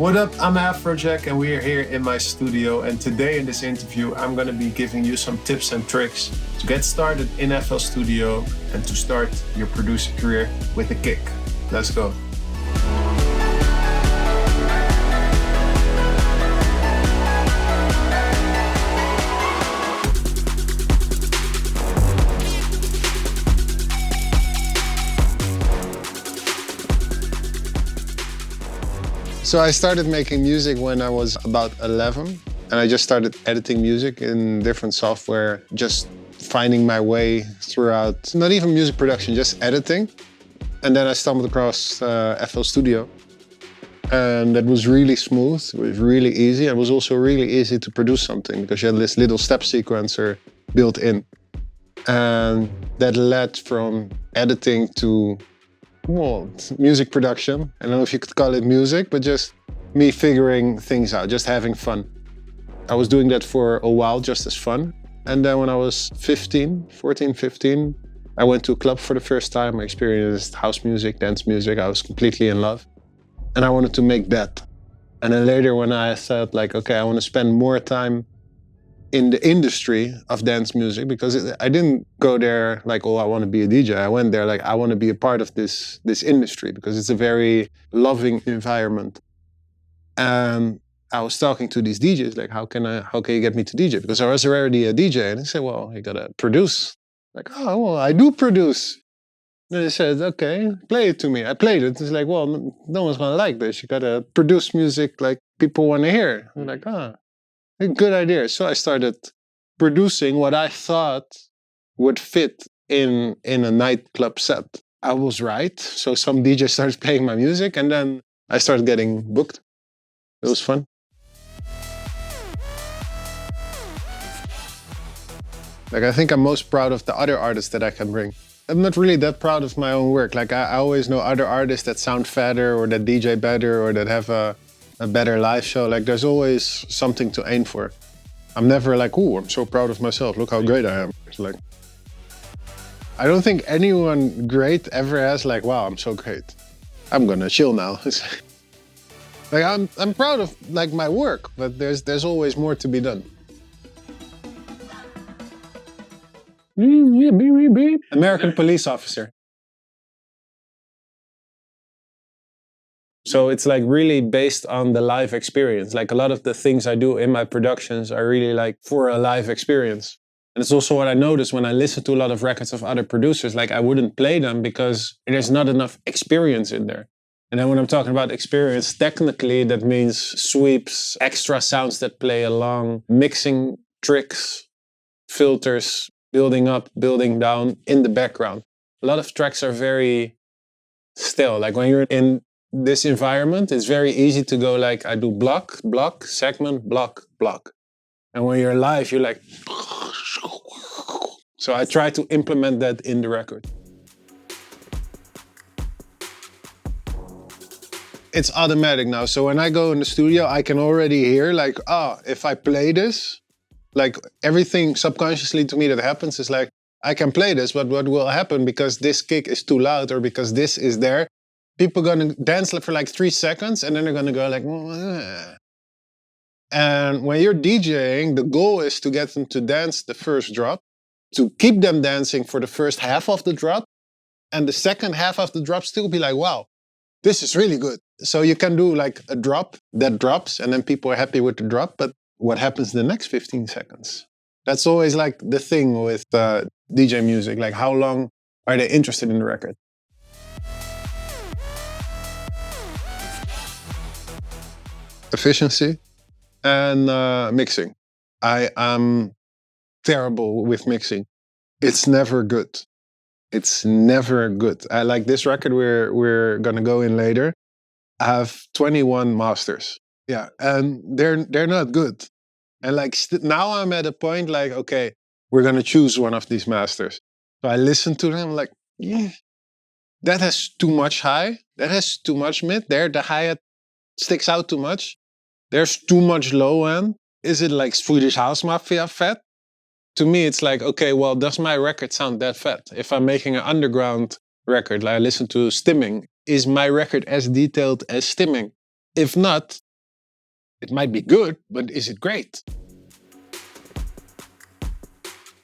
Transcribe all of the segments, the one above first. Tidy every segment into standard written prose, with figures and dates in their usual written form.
What up, I'm Afrojack and we are here in my studio, and today in this interview I'm going to be giving you some tips and tricks to get started in FL Studio and to start your producer career with a kick. Let's go. So I started making music when I was about 11, and I just started editing music in different software, just finding my way throughout, not even music production, just editing. And then I stumbled across FL Studio, and that was really smooth, it was really easy. It was also really easy to produce something because you had this little step sequencer built in. And that led from editing to music production. I don't know if you could call it music, but just me figuring things out, just having fun. I was doing that for a while just as fun. And then when I was 15, I went to a club for the first time. I experienced house music, dance music. I was completely in love. And I wanted to make that. And then later when I thought like, okay, I want to spend more time in the industry of dance music, because I didn't go there like, oh, I want to be a DJ. I went there like, I want to be a part of this industry because it's a very loving environment. And I was talking to these DJs, like, how can you get me to DJ? Because I was already a DJ. And they said, well, you gotta produce. Like, oh, well, I do produce. And they said, okay, play it to me. I played it. It's like, well, no one's gonna like this. You gotta produce music like people want to hear. I'm like, good idea. So I started producing what I thought would fit in a nightclub set. I was right. So some DJ started playing my music, and then I started getting booked. It was fun. Like, I think I'm most proud of the other artists that I can bring. I'm not really that proud of my own work. Like, I always know other artists that sound fatter or that DJ better or that have a better live show. Like, there's always something to aim for. I'm never like, oh, I'm so proud of myself. Look how great I am. It's like, I don't think anyone great ever has like, wow, I'm so great. I'm gonna chill now. Like, I'm proud of like my work, but there's always more to be done. American police officer. So it's like really based on the live experience. Like, a lot of the things I do in my productions are really like for a live experience. And it's also what I noticed when I listen to a lot of records of other producers. Like, I wouldn't play them because there's not enough experience in there. And then when I'm talking about experience, technically that means sweeps, extra sounds that play along, mixing tricks, filters, building up, building down in the background. A lot of tracks are very still. Like, when you're in this environment, it's very easy to go like, I do block, block, segment, block, block. And when you're live, you're like... So I try to implement that in the record. It's automatic now. So when I go in the studio, I can already hear like, if I play this, like everything subconsciously to me that happens is like, I can play this, but what will happen because this kick is too loud or because this is there? People are gonna dance for like 3 seconds and then they're gonna go like, and when you're DJing, the goal is to get them to dance the first drop, to keep them dancing for the first half of the drop, and the second half of the drop still be like, wow, this is really good. So you can do like a drop that drops and then people are happy with the drop, but what happens the next 15 seconds? That's always like the thing with DJ music, like how long are they interested in the record? Efficiency and mixing. I am terrible with mixing. It's never good. It's never good. I like this record we're gonna go in later. I have 21 masters. Yeah, and they're not good. And like now I'm at a point like, okay, we're gonna choose one of these masters. So I listen to them like, yeah, that has too much high. That has too much mid. There, the hi-hat sticks out too much. There's too much low end. Is it like Swedish House Mafia fat? To me, it's like, okay, well, does my record sound that fat? If I'm making an underground record, like I listen to Stimming, is my record as detailed as Stimming? If not, It might be good, but is it great?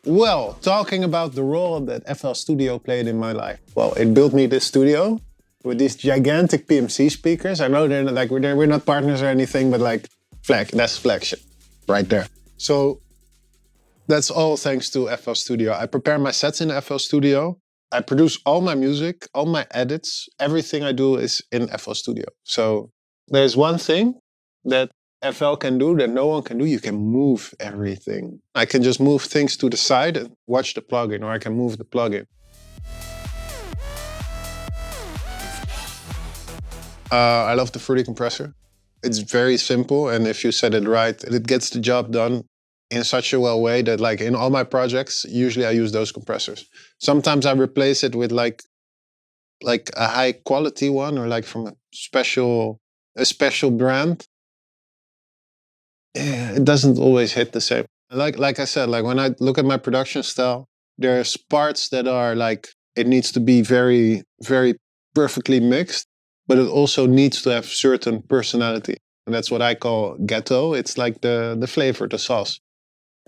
Well, talking about the role that FL Studio played in my life. Well, it built me this studio with these gigantic PMC speakers. I know they're not, like we're not partners or anything, but like that's flagship right there. So that's all thanks to FL Studio. I prepare my sets in FL Studio. I produce all my music, all my edits, everything I do is in FL Studio. So there's one thing that FL can do that no one can do. You can move everything. I can just move things to the side and watch the plugin, or I can move the plugin. I love the Fruity compressor. It's very simple, and if you set it right, it gets the job done in such a well way that, like, in all my projects, usually I use those compressors. Sometimes I replace it with like a high quality one, or like from a special brand. Yeah, it doesn't always hit the same. Like I said, like when I look at my production style, there's parts that are like, it needs to be very, very perfectly mixed, but it also needs to have certain personality. And that's what I call ghetto. It's like the flavor, the sauce.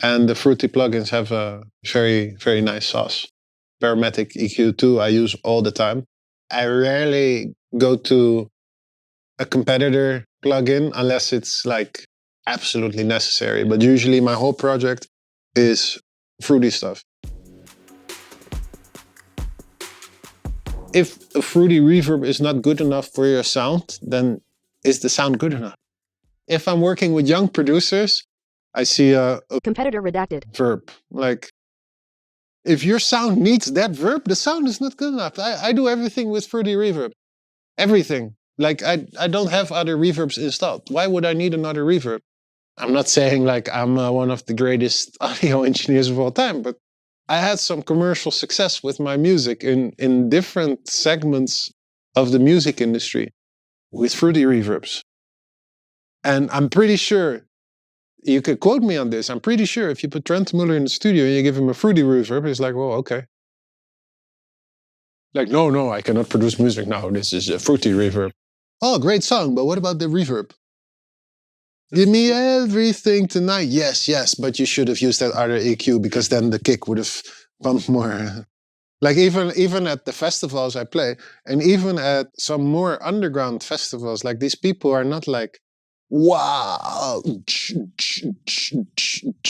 And the Fruity plugins have a very, very nice sauce. Parametric EQ2 I use all the time. I rarely go to a competitor plugin unless it's like absolutely necessary. But usually my whole project is Fruity stuff. If a Fruity reverb is not good enough for your sound, then is the sound good enough? If I'm working with young producers, I see a competitor redacted verb. Like, if your sound needs that verb, the sound is not good enough. I do everything with Fruity reverb. Everything. Like, I don't have other reverbs installed. Why would I need another reverb? I'm not saying like I'm one of the greatest audio engineers of all time, but I had some commercial success with my music in different segments of the music industry with Fruity reverbs. And I'm pretty sure, you could quote me on this, I'm pretty sure if you put Trent Muller in the studio and you give him a Fruity reverb, he's like, well, okay. Like, no, I cannot produce music now. This is a Fruity reverb. Oh, great song, but what about the reverb? Give me everything tonight. Yes, but you should have used that other EQ because then the kick would have pumped more. Like even at the festivals I play, and even at some more underground festivals, like these people are not like, wow,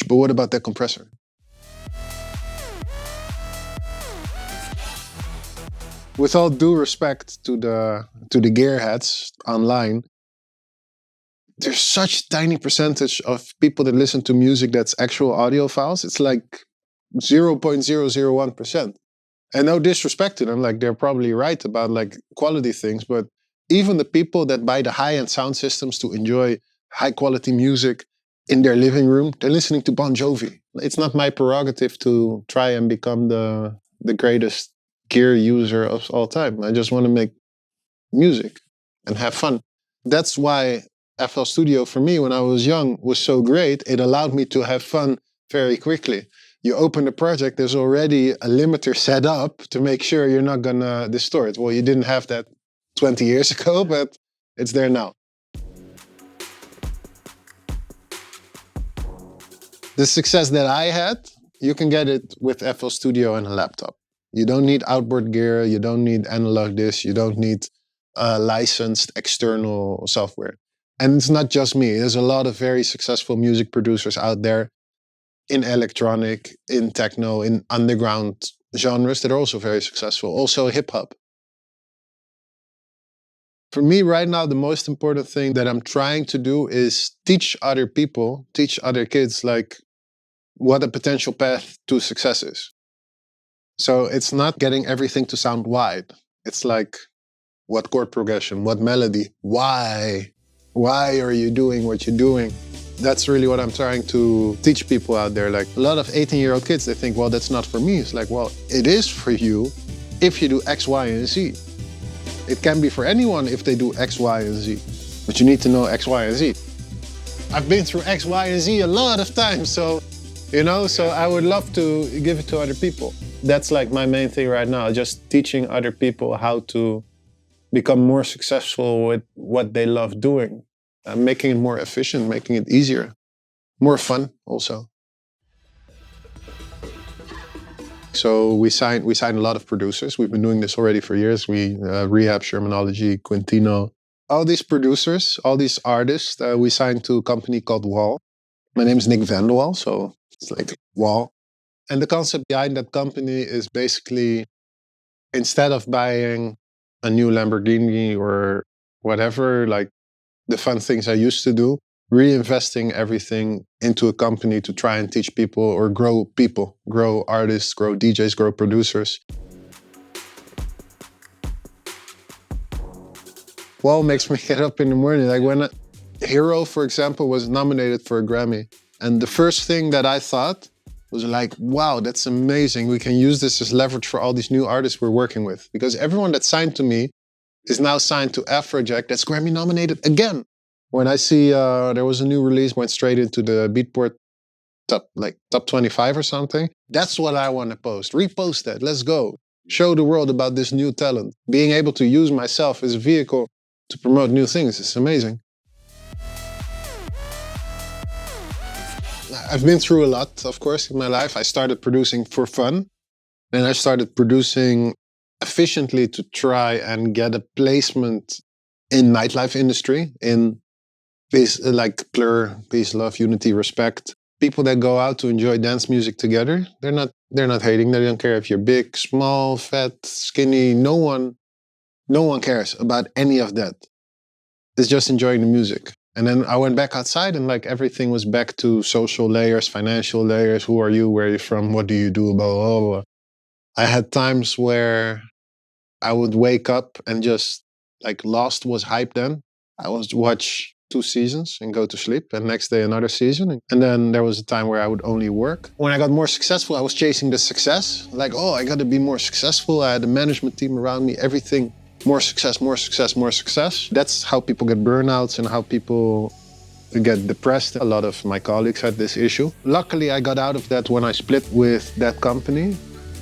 but what about that compressor? With all due respect to the gearheads online, there's such a tiny percentage of people that listen to music that's actual audiophiles. It's like 0.001%. And no disrespect to them, like they're probably right about like quality things, but even the people that buy the high-end sound systems to enjoy high-quality music in their living room, they're listening to Bon Jovi. It's not my prerogative to try and become the greatest gear user of all time. I just want to make music and have fun. That's why FL Studio for me when I was young was so great. It allowed me to have fun very quickly. You open the project, there's already a limiter set up to make sure you're not gonna distort. Well, you didn't have that 20 years ago, but it's there now. The success that I had, you can get it with FL Studio and a laptop. You don't need outboard gear, you don't need analog this, you don't need licensed external software. And it's not just me, there's a lot of very successful music producers out there in electronic, in techno, in underground genres that are also very successful, also hip-hop. For me right now, the most important thing that I'm trying to do is teach other people, teach other kids, like what a potential path to success is. So it's not getting everything to sound wide. It's like, what chord progression, what melody, why? Why are you doing what you're doing? That's really what I'm trying to teach people out there. Like a lot of 18-year-old kids, they think, well, that's not for me. It's like, well, it is for you if you do X, Y, and Z. It can be for anyone if they do X, Y, and Z. But you need to know X, Y, and Z. I've been through X, Y, and Z a lot of times. So, so I would love to give it to other people. That's like my main thing right now, just teaching other people how to become more successful with what they love doing. making it more efficient, making it easier, more fun also. So we signed a lot of producers. We've been doing this already for years. Rehab, Shermanology, Quintino, all these producers, all these artists. We signed to a company called Wall. My name is Nick Vanderwall, so it's like Wall. And the concept behind that company is basically, instead of buying a new Lamborghini or whatever, like the fun things I used to do, reinvesting everything into a company to try and teach people grow artists, grow DJs, grow producers. Wall makes me get up in the morning. Like when Hero, for example, was nominated for a Grammy. And the first thing that I thought was like, wow, that's amazing. We can use this as leverage for all these new artists we're working with. Because everyone that signed to me is now signed to Afrojack, that's Grammy nominated again. When I see there was a new release, went straight into the Beatport top 25 or something. That's what I want to post. Repost that. Let's go. Show the world about this new talent. Being able to use myself as a vehicle to promote new things is amazing. I've been through a lot, of course, in my life. I started producing for fun. Then I started producing efficiently to try and get a placement in nightlife industry, in peace, like Plur, peace, love, unity, respect. People that go out to enjoy dance music together, they're not hating. They don't care if you're big, small, fat, skinny. No one cares about any of that. It's just enjoying the music. And then I went back outside and like everything was back to social layers, financial layers. Who are you? Where are you from? What do you do? Blah, blah, blah. I had times where I would wake up and just like Lost was hype then. I would watch 2 seasons and go to sleep, and next day another season. And then there was a time where I would only work. When I got more successful, I was chasing the success. Like, oh, I got to be more successful. I had a management team around me, everything. More success, more success, more success. That's how people get burnouts and how people get depressed. A lot of my colleagues had this issue. Luckily, I got out of that when I split with that company.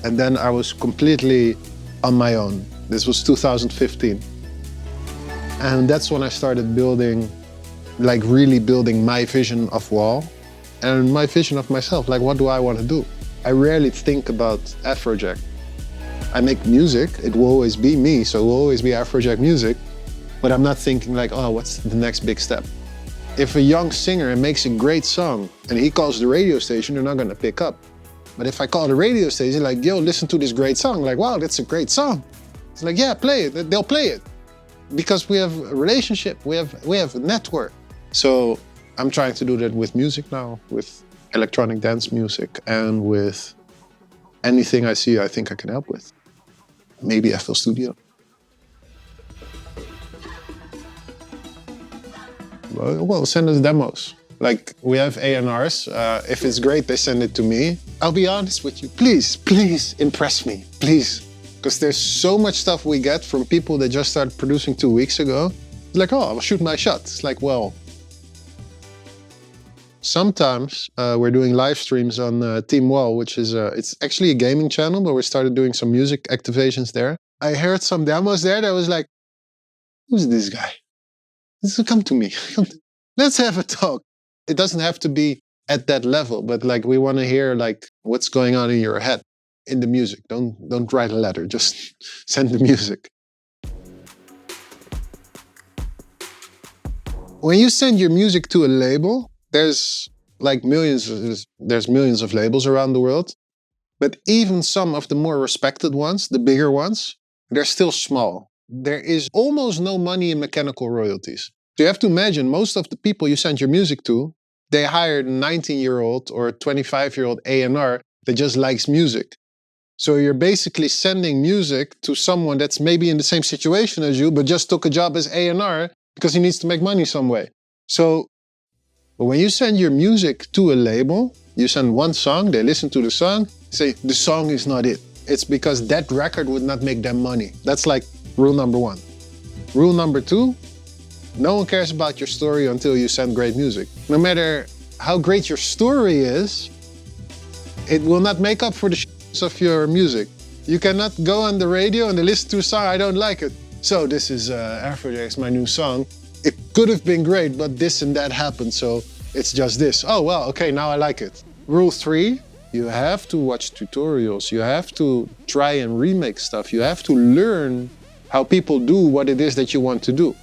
And then I was completely on my own. This was 2015. And that's when I started building, like really building my vision of Wall and my vision of myself. Like, what do I want to do? I rarely think about Afrojack. I make music, it will always be me, so it will always be Afrojack music, but I'm not thinking like, oh, what's the next big step? If a young singer makes a great song and he calls the radio station, they're not gonna pick up. But if I call the radio station, like, yo, listen to this great song, like, wow, that's a great song. It's like, yeah, play it, they'll play it. Because we have a relationship, we have a network. So I'm trying to do that with music now, with electronic dance music and with anything I see I think I can help with. Maybe FL Studio. Well, send us demos. Like, we have A&Rs. If it's great, they send it to me. I'll be honest with you. Please impress me, please. Because there's so much stuff we get from people that just started producing 2 weeks ago. It's like, oh, I'll shoot my shot. It's like, well, sometimes we're doing live streams on Team Wall, which is, it's actually a gaming channel, but we started doing some music activations there. I heard some demos there that was like, who's this guy? Come to me. Let's have a talk. It doesn't have to be at that level, but like we want to hear like what's going on in your head in the music. Don't write a letter, just send the music. When you send your music to a label, there's millions of labels around the world, but even some of the more respected ones, the bigger ones, they're still small. There is almost no money in mechanical royalties. So you have to imagine most of the people you send your music to, they hired a 19-year-old or 25-year-old A&R that just likes music. So you're basically sending music to someone that's maybe in the same situation as you, but just took a job as A&R because he needs to make money some way. So but when you send your music to a label, you send one song, they listen to the song, say the song is not it. It's because that record would not make them money. That's like rule number 1. Rule number 2, no one cares about your story until you send great music. No matter how great your story is, it will not make up for the shits of your music. You cannot go on the radio and they listen to a song, I don't like it. So this is Afrojack's my new song. it could have been great, but this and that happened, so it's just this. Oh, well, okay, now I like it. Rule 3, you have to watch tutorials. You have to try and remake stuff. You have to learn how people do what it is that you want to do.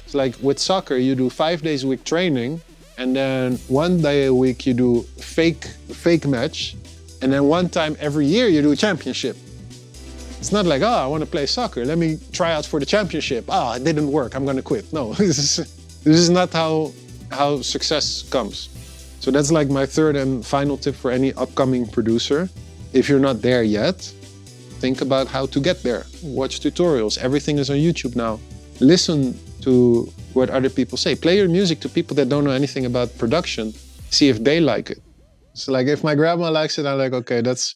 It's like with soccer, you do 5 days a week training, and then 1 day a week you do fake match, and then 1 time every year you do a championship. It's not like, oh, I want to play soccer. Let me try out for the championship. Oh, it didn't work. I'm going to quit. No, this is not how success comes. So that's like my third and final tip for any upcoming producer. If you're not there yet, think about how to get there. Watch tutorials. Everything is on YouTube now. Listen to what other people say. Play your music to people that don't know anything about production. See if they like it. So like if my grandma likes it, I'm like, okay, that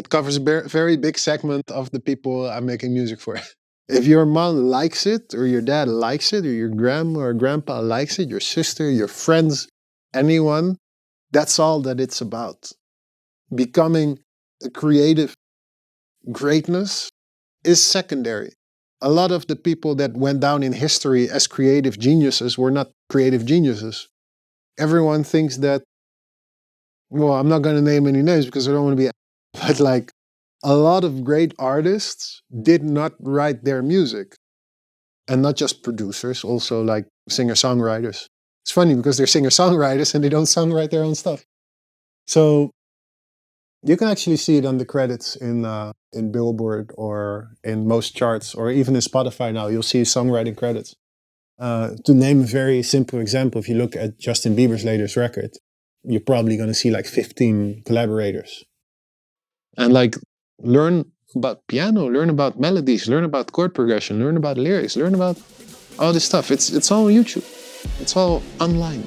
covers a very big segment of the people I'm making music for. If your mom likes it, or your dad likes it, or your grandma or grandpa likes it, your sister, your friends, anyone, that's all that it's about. Becoming a creative greatness is secondary. A lot of the people that went down in history as creative geniuses were not creative geniuses. Everyone thinks that, well, I'm not going to name any names because I don't want to be, but like a lot of great artists did not write their music. And not just producers, also like singer-songwriters. It's funny because they're singer-songwriters and they don't songwrite their own stuff. So you can actually see it on the credits in Billboard or in most charts, or even in Spotify now, you'll see songwriting credits. To name a very simple example, if you look at Justin Bieber's latest record, you're probably going to see like 15 collaborators. And like, learn about piano, learn about melodies, learn about chord progression, learn about lyrics, learn about all this stuff. It's all on YouTube. It's all online.